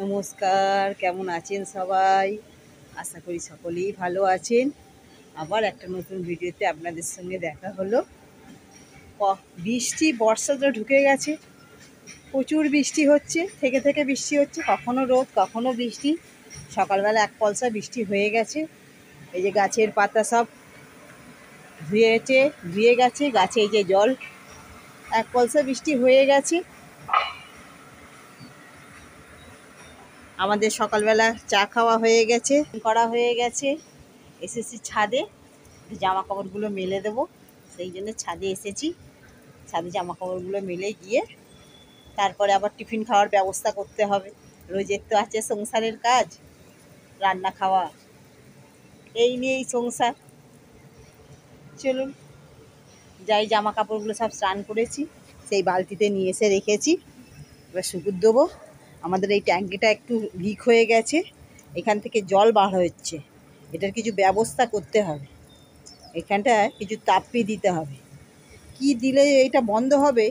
নমস্কার, কেমন আছেন সবাই? আশা করি সকলেই ভালো আছেন। আবার একটা নতুন ভিডিওতে আপনাদের সঙ্গে দেখা হলো। বৃষ্টি, বর্ষা তো ঢুকে গেছে, প্রচুর বৃষ্টি হচ্ছে, থেকে থেকে বৃষ্টি হচ্ছে, কখনো রোদ কখনো বৃষ্টি। সকালবেলা এক পলসা বৃষ্টি হয়ে গেছে। এই যে গাছের পাতা সব ধুয়ে গেছে, গাছে এই যে জল, এক পলসা বৃষ্টি হয়ে গেছে। আমাদের সকালবেলা চা খাওয়া হয়ে গেছে, করা হয়ে গেছে। এসেছি ছাদে, জামা কাপড়গুলো মেলে দেবো, সেই জন্য ছাদে এসেছি। ছাদে জামা কাপড়গুলো মেলে গিয়ে তারপরে আবার টিফিন খাওয়ার ব্যবস্থা করতে হবে। রোজের তো আছে সংসারের কাজ, রান্না খাওয়া, এই নিয়েই সংসার। চলুন যাই, জামা কাপড়গুলো সব স্নান করেছি, সেই বালতিতে নিয়ে এসে রেখেছি, এবার শুকুর দেবো। আমাদের এই ট্যাঙ্কিটা একটু লিক হয়ে গেছে, এখান থেকে জল বার হচ্ছে, এটার কিছু ব্যবস্থা করতে হবে। এখানটায় কিছু তাপ্পি দিতে হবে, কি দিলে এইটা বন্ধ হবে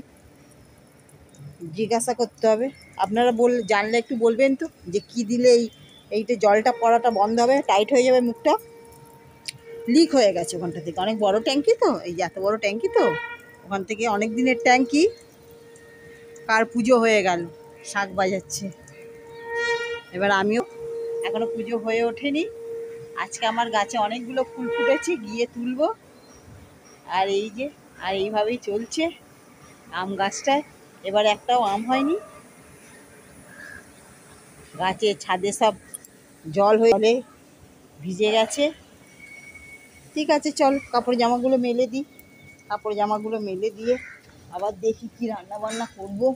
জিজ্ঞাসা করতে হবে। আপনারা জানলে একটু বলবেন তো, যে কি দিলে এইটা জলটা পড়াটা বন্ধ হবে, টাইট হয়ে যাবে মুখটা। লিক হয়ে গেছে ওখানটা থেকে, অনেক বড় ট্যাঙ্কি তো, এই যে এত বড় ট্যাঙ্কি তো, ওখান থেকে অনেক দিনের ট্যাঙ্কি, কার পুজো হয়ে গেল, শাঁখ বাজাচ্ছে। এবার আমিও, এখনো পুজো হয়ে ওঠেনি, আজকে আমার গাছে অনেকগুলো ফুল ফুটেছে, গিয়ে তুলবো। আর এই যে, আর এইভাবেই চলছে আম গাছটায়। এবার একটাও আম হয়নি, গাছে ছাদে সব জল হয়ে ভিজে গেছে। ঠিক আছে, চল কাপড় জামাগুলো মেলে দিই। কাপড় জামাগুলো মেলে দিয়ে আবার দেখি কি রান্না বান্না করবো।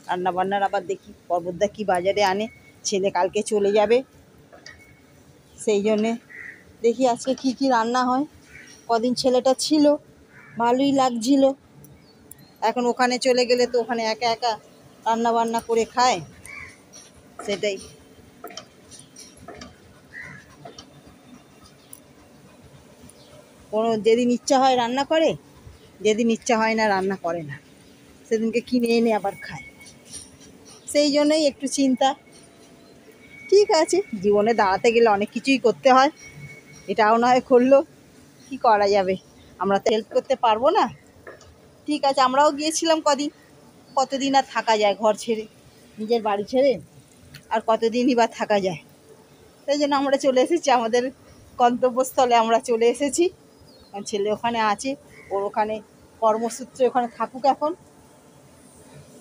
রান্না বান্নার আবার দেখি পর্বতদা কি বাজারে আনে, ছেলে কালকে চলে যাবে, সেই জন্যে দেখি আজকে কি কি রান্না হয়। কদিন ছেলেটা ছিল, ভালোই লাগছিল, এখন ওখানে চলে গেলে তো ওখানে একা একা রান্না বান্না করে খায়, সেটাই। কোনো যেদিন ইচ্ছা হয় রান্না করে, যেদিন ইচ্ছা হয় না রান্না করে না, সেদিনকে কিনে এনে আবার খায়, সেই জন্যই একটু চিন্তা। ঠিক আছে, জীবনে দাঁড়াতে গেলে অনেক কিছুই করতে হয়, এটাও না হয় করলো, কী করা যাবে, আমরা তো হেল্প করতে পারবো না। ঠিক আছে, আমরাও গিয়েছিলাম কদিন, কতদিন আর থাকা যায় ঘর ছেড়ে, নিজের বাড়ি ছেড়ে আর কতদিনই বা থাকা যায়। সেই জন্য আমরা চলে এসেছি, আমাদের গন্তব্যস্থলে আমরা চলে এসেছি। ছেলে ওখানে আছে, ওর ওখানে কর্মসূত্রে ওখানে থাকুক এখন,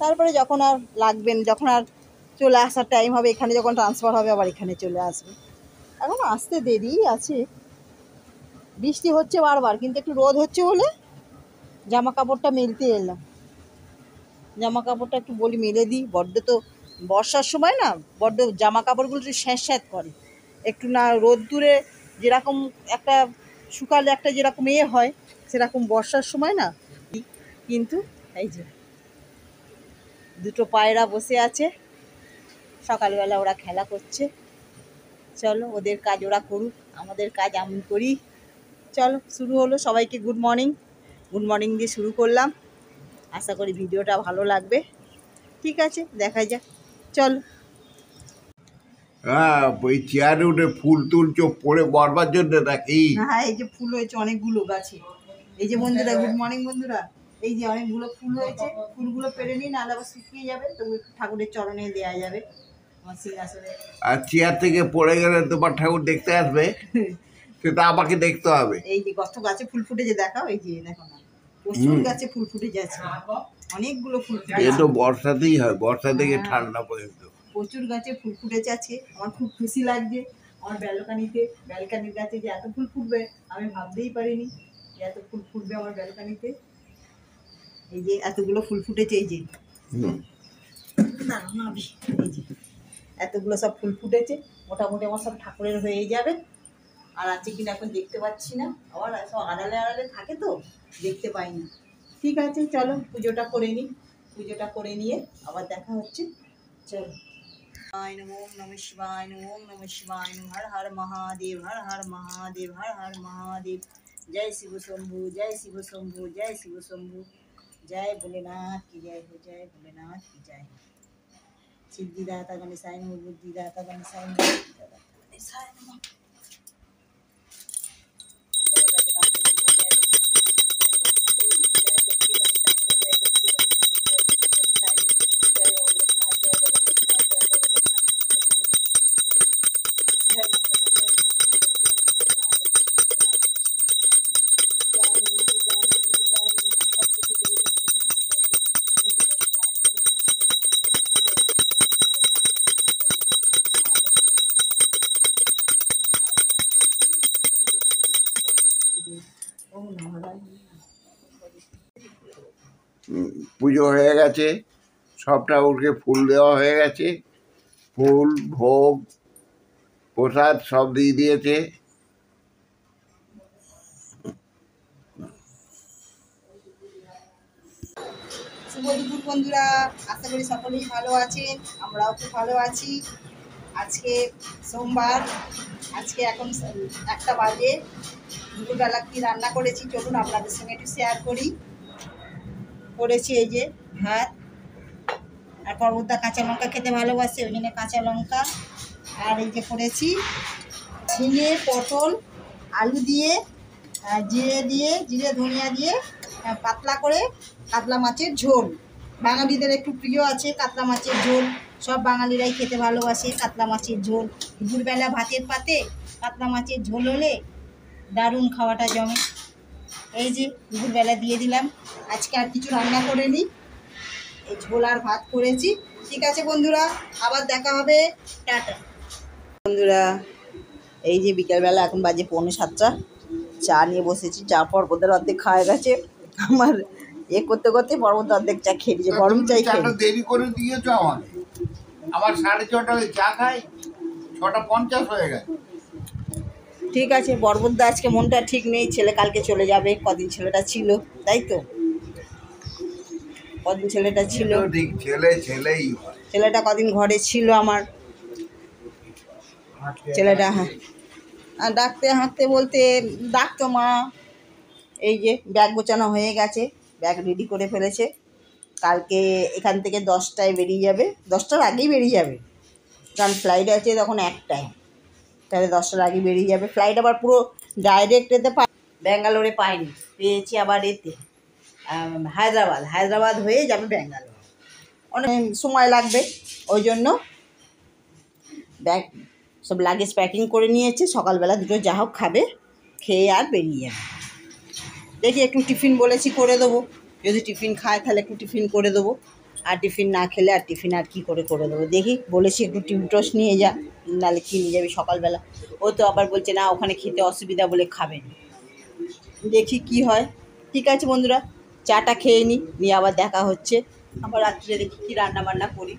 তারপরে যখন আর লাগবেন, যখন আর চলে আসার টাইম হবে, এখানে যখন ট্রান্সফার হবে আবার এখানে চলে আসবে। এখন আসতে দেরি আছে, বৃষ্টি হচ্ছে বারবার, কিন্তু একটু রোদ হচ্ছে বলে জামা কাপড়টা মেলতে এলাম। জামা কাপড়টা একটু বলি মেলে দিই, বড্ড তো বর্ষার সময় না, বড্ড জামা কাপড়গুলো একটু স্যাঁত করে, একটু না রোদ্দুরে যেরকম একটা শুকালে একটা যেরকম হয়, সেরকম বর্ষার সময় না। কিন্তু এই যে দুটো পায়রা বসে আছে, সকালবেলা ওরা খেলা করছে। চলো, ওদের কাজ ওরা করুক, আমাদের কাজ আমি করি। চলো শুরু হলো, সবাইকে গুড মর্নিং। গুড মর্নিং দিয়ে শুরু করলাম, আশা করি ভিডিওটা ভালো লাগবে। ঠিক আছে, দেখা যাক, চলো। হ্যাঁ, ওই চেয়ারে উঠে ফুল তুলছো পড়ে বরবার জন্য নাকি? হ্যাঁ, এই যে ফুল হয়েছে অনেকগুলো গাছে, এই যে বন্ধুরা, গুড মর্নিং বন্ধুরা, এই যে অনেকগুলো ফুল হয়েছে, ফুলগুলো পেরে নিই, নাহলে আবার শুকিয়ে যাবে, তো ঠাকুরের চরণে দেওয়া যাবে আমার সিংহাসনে। আর চেয়ার থেকে পড়ে গেলে তোমার ঠাকুর দেখতে আসবে, সেটা আমাকে দেখতে হবে। এই যে কত গাছে ফুল ফুটেছে দেখাও, এই যে দেখো না, প্রচুর গাছে ফুল ফুটে যাচ্ছে, অনেকগুলো ফুল এ ফুটেছে। তো বর্ষাতেই হয়, বর্ষা থেকে ঠান্ডা পর্যন্ত প্রচুর গাছে ফুল ফুটেছে আছে, আমার খুব খুশি লাগছে। আমার ব্যালকানির গাছে যে এত ফুল ফুটবে আমি ভাবতেই পারিনি, যে এত ফুল ফুটবে আমার ব্যালকানিতে। এই যে এতগুলো ফুল ফুটেছে, এই যে এই যে এতগুলো সব ফুল ফুটেছে, মোটামুটি আমার সব ঠাকুরের হয়ে যাবে। আর আছে কিনা এখন দেখতে পাচ্ছি না, আবার সব আড়ালে আড়ালে থাকে তো দেখতে পাই না। ঠিক আছে, চলো পুজোটা করে নিই, পুজোটা করে নিয়ে আবার দেখা হচ্ছে। চলো। ओम नमः शिवाय, ओम नमः शिवाय, हर हर महादेव, हर हर महादेव, हर हर महादेव। जय शिव शंभु, जय शिव शंभु, जय शिव शंभु, जय भोलेनाथ की जय हो, जय भोलेनाथ की जय। सिद्धिदाता गणेशाय नमः बुद्धिदाता गणेशाय नमः गणेशाय नमः পুজো হয়ে গেছে, সব ঠাকুরকে ফুল দেওয়া হয়ে গেছে, ফুল ভোগ প্রসাদ সব দিয়ে দিয়েছে। শুভ দুপুর বন্ধুরা, আশা করি সকলেই ভালো আছেন, আমরাও খুব ভালো আছি। আজকে সোমবার, আজকে এখন 1টা বাজে। দুপুরবেলা কি রান্না করেছি চলুন আপনাদের সঙ্গে একটু শেয়ার করি। করেছি এই যে ভাত, আর পর্বতদা কাঁচা লঙ্কা খেতে ভালোবাসে, ওই জন্য কাঁচা লঙ্কা। আর এই যে করেছি ঝিঙে পটল আলু দিয়ে জিরে ধনিয়া দিয়ে পাতলা করে কাতলা মাছের ঝোল। বাঙালিদের একটু প্রিয় আছে কাতলা মাছের ঝোল, সব বাঙালিরাই খেতে ভালোবাসে কাতলা মাছের ঝোল। দুপুরবেলা ভাতের পাতে কাতলা মাছের ঝোল হলে দারুণ খাওয়াটা জমে। এই যে দুপুরবেলা দিয়ে দিলাম, আজকে আর কিছু রান্না করিনি, এই ঝোল আর ভাত করেছি। ঠিক আছে বন্ধুরা, আবার দেখা হবে, টাটা। বন্ধুরা এই যে বিকেলবেলা এখন বাজে 6:45, চা নিয়ে বসেছি। চা পর্বতের অর্ধেক খাওয়া গেছে, আমার করতে করতে পর্বত অর্ধেক চা খেয়ে দিয়েছে, গরম চাই খেয়ে। দেরি করে দিয়েছো আমাকে, আবার 6:30 চা খাই, 6:50 হয়ে গেছে। ঠিক আছে, পর্বতদা আজকে মনটা ঠিক নেই, ছেলে কালকে চলে যাবে। কদিন ছেলেটা ছিল, তাই তো, কদিন ছেলেটা ছিল, ঠিক ছেলেই হয়। ছেলেটা কদিন ঘরে ছিল আমার ছেলেটা। হ্যাঁ, আর হাঁটতে বলতে ডাকতো মা। এই যে ব্যাগ গোছানো হয়ে গেছে, ব্যাগ রেডি করে ফেলেছে। কালকে এখান থেকে 10টায় বেরিয়ে যাবে, 10টার আগেই বেরিয়ে যাবে, কারণ ফ্লাইট আছে তখন 1টায়, তাহলে 10টার আগে বেরিয়ে যাবে। ফ্লাইট আবার পুরো ডাইরেক্ট ব্যাঙ্গালোরে পাইনি, পেয়েছি আবার হায়দ্রাবাদ হয়ে যাবে ব্যাঙ্গালোর, অনেক সময় লাগবে। ওই জন্য ব্যাগ সব লাগেজ প্যাকিং করে নিয়েছে, সকালবেলা দুটো যা হোক খাবে, খেয়ে আর বেরিয়ে যাবে। দেখি একটু টিফিন বলেছি করে দেবো, যদি টিফিন খায় তাহলে একটু টিফিন করে দেবো, আর টিফিন না খেলে আর টিফিন আর কী করে দেবো। দেখি বলেছি একটু টোস্ট নিয়ে যা, নাহলে কী নিয়ে যাবি সকালবেলা। ও তো আবার বলছে না ওখানে খেতে অসুবিধা বলে খাবে না, দেখি কি হয়। ঠিক আছে বন্ধুরা, চাটা খেয়ে নিয়ে আবার দেখা হচ্ছে। আবার রাত্রে দেখি কী রান্নাবান্না করি,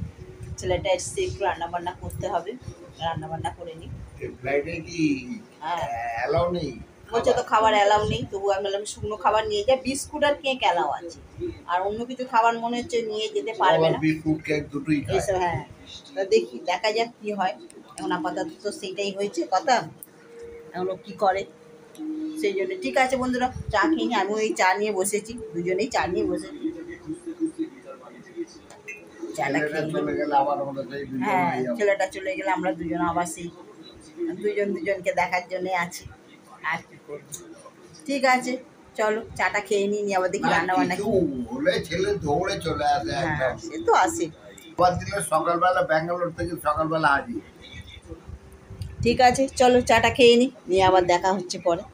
ছেলেটা এসছে একটু রান্নাবান্না করতে হবে, রান্নাবান্না করে নিই। ফ্লাইটে কি হ্যাঁ অ্যালাউ নেই? বলছে তো খাবার অ্যালাউ নেই, তবু আমি বললাম শুকনো খাবার নিয়ে যা, বিস্কুট আর কেক অ্যালাউ আছে, আর অন্য কিছু খাবার মনে হচ্ছে নিয়ে যেতে পারবে না। বিস্কুট কেক দুটোই খায়। এসব হ্যাঁ, তা দেখি দেখা যাক কী হয়। এখন আপাতত তো সেইটাই হয়েছে কথা, এখন ও কী করে সেই জন্য। ঠিক আছে বন্ধুরা, চা খেয়ে নিই, আমিও এই চা নিয়ে বসেছি, দুজনেই চা নিয়ে বসেছি। চাটা খেয়ে চলে গেলে আবার আমরা সেই দুজন হ্যাঁ, হয়ে যাবো। ছেলেটা চলে গেলে আমরা দুজন আবার সেই দুজনকে দেখার জন্যে আছি, আর কি করবো। ঠিক আছে চলো চাটা খেয়ে নিই, আবার দেখি রান্না বান্না কিছু হলে ছেলে দৌড়ে চলে আসে হ্যাঁ একদম। সে তো আসে। আবার দিলে সকালবেলা ব্যাঙ্গালোর থেকে সকালবেলা আসি। ঠিক আছে চলো চাটা খেয়ে নিই, আবার দেখা হচ্ছে পরে।